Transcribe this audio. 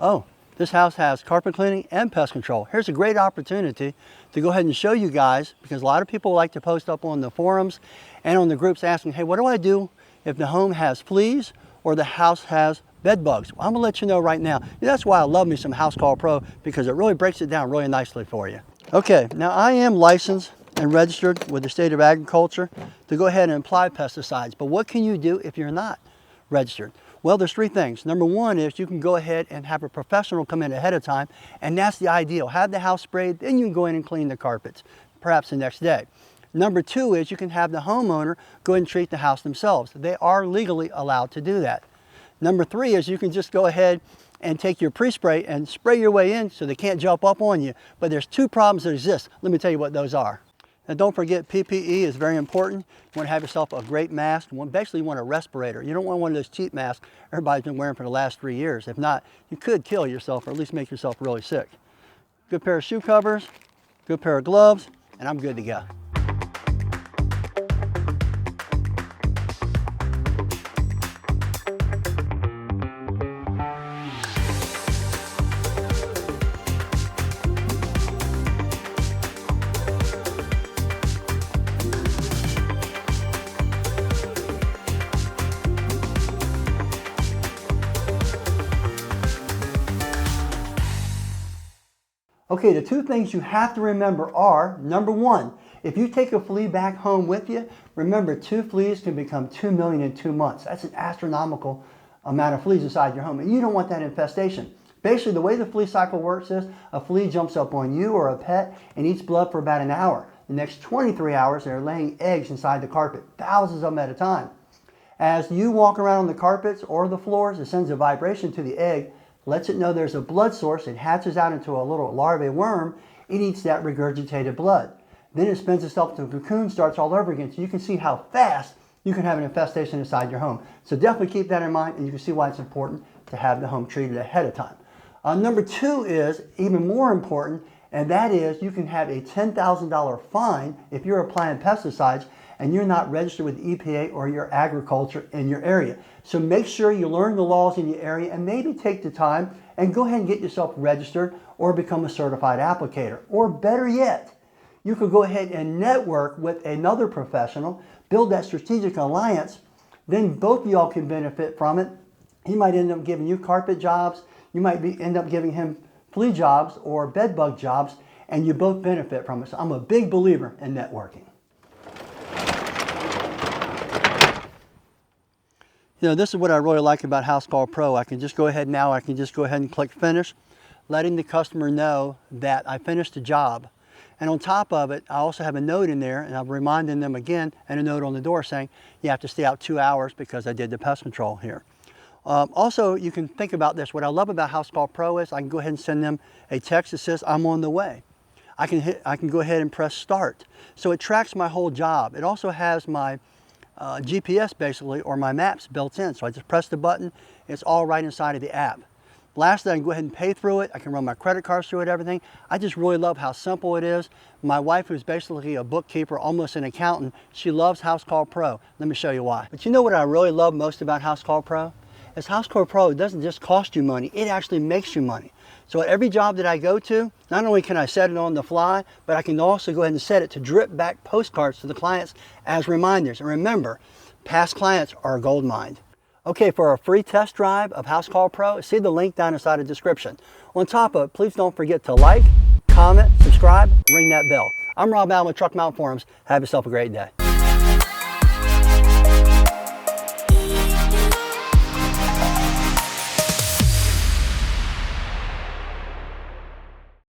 oh, this house has carpet cleaning and pest control. Here's a great opportunity to go ahead and show you guys, because a lot of people like to post up on the forums and on the groups asking, hey, what do I do if the home has fleas or the house has bed bugs? Well, I'm gonna let you know right now. That's why I love me some House Call Pro, because it really breaks it down really nicely for you. Okay, now I am licensed and registered with the State of Agriculture to go ahead and apply pesticides. But what can you do if you're not registered? Well, there's three things. Number one is you can go ahead and have a professional come in ahead of time, and that's the ideal. Have the house sprayed, then you can go in and clean the carpets, perhaps the next day. Number two is you can have the homeowner go ahead and treat the house themselves. They are legally allowed to do that. Number three is you can just go ahead and take your pre-spray and spray your way in so they can't jump up on you. But there's two problems that exist. Let me tell you what those are. And don't forget, PPE is very important. You want to have yourself a great mask. Basically, you want a respirator. You don't want one of those cheap masks everybody's been wearing for the last 3 years. If not, you could kill yourself or at least make yourself really sick. Good pair of shoe covers, good pair of gloves, and I'm good to go. Okay, the two things you have to remember are, number one, if you take a flea back home with you, remember 2 fleas can become 2 million in 2 months. That's an astronomical amount of fleas inside your home, and you don't want that infestation. Basically, the way the flea cycle works is a flea jumps up on you or a pet and eats blood for about an hour. The next 23 hours, they're laying eggs inside the carpet, thousands of them at a time. As you walk around on the carpets or the floors, it sends a vibration to the egg, lets it know there's a blood source. It hatches out into a little larvae worm. It eats that regurgitated blood. Then it spins itself into a cocoon, starts all over again. So you can see how fast you can have an infestation inside your home. So definitely keep that in mind, and you can see why it's important to have the home treated ahead of time. Number two is even more important, and that is you can have a $10,000 fine if you're applying pesticides and you're not registered with EPA or your agriculture in your area. So make sure you learn the laws in your area and maybe take the time and go ahead and get yourself registered or become a certified applicator. Or better yet, you could go ahead and network with another professional, build that strategic alliance, then both of y'all can benefit from it. He might end up giving you carpet jobs, you might end up giving him flea jobs or bed bug jobs, and you both benefit from it. So I'm a big believer in networking. You know, this is what I really like about House Call Pro. I can just go ahead now, I can just go ahead and click finish, letting the customer know that I finished the job. And on top of it, I also have a note in there, and I'm reminding them again, and a note on the door saying, you have to stay out 2 hours because I did the pest control here. Also, you can think about this. What I love about House Call Pro is I can go ahead and send them a text that says, I'm on the way. I can go ahead and press start. So it tracks my whole job. It also has my GPS basically, or my maps built in. So I just press the button, it's all right inside of the app. Lastly, I can go ahead and pay through it. I can run my credit cards through it, everything. I just really love how simple it is. My wife, who's basically a bookkeeper, almost an accountant, she loves House Call Pro. Let me show you why. But you know what I really love most about House Call Pro? Is House Call Pro doesn't just cost you money, it actually makes you money. So at every job that I go to, not only can I set it on the fly, but I can also go ahead and set it to drip back postcards to the clients as reminders. And remember, past clients are a gold mine. Okay, for a free test drive of House Call Pro, see the link down inside the description. On top of it, please don't forget to like, comment, subscribe, ring that bell. I'm Rob Allen with Truck Mount Forums. Have yourself a great day.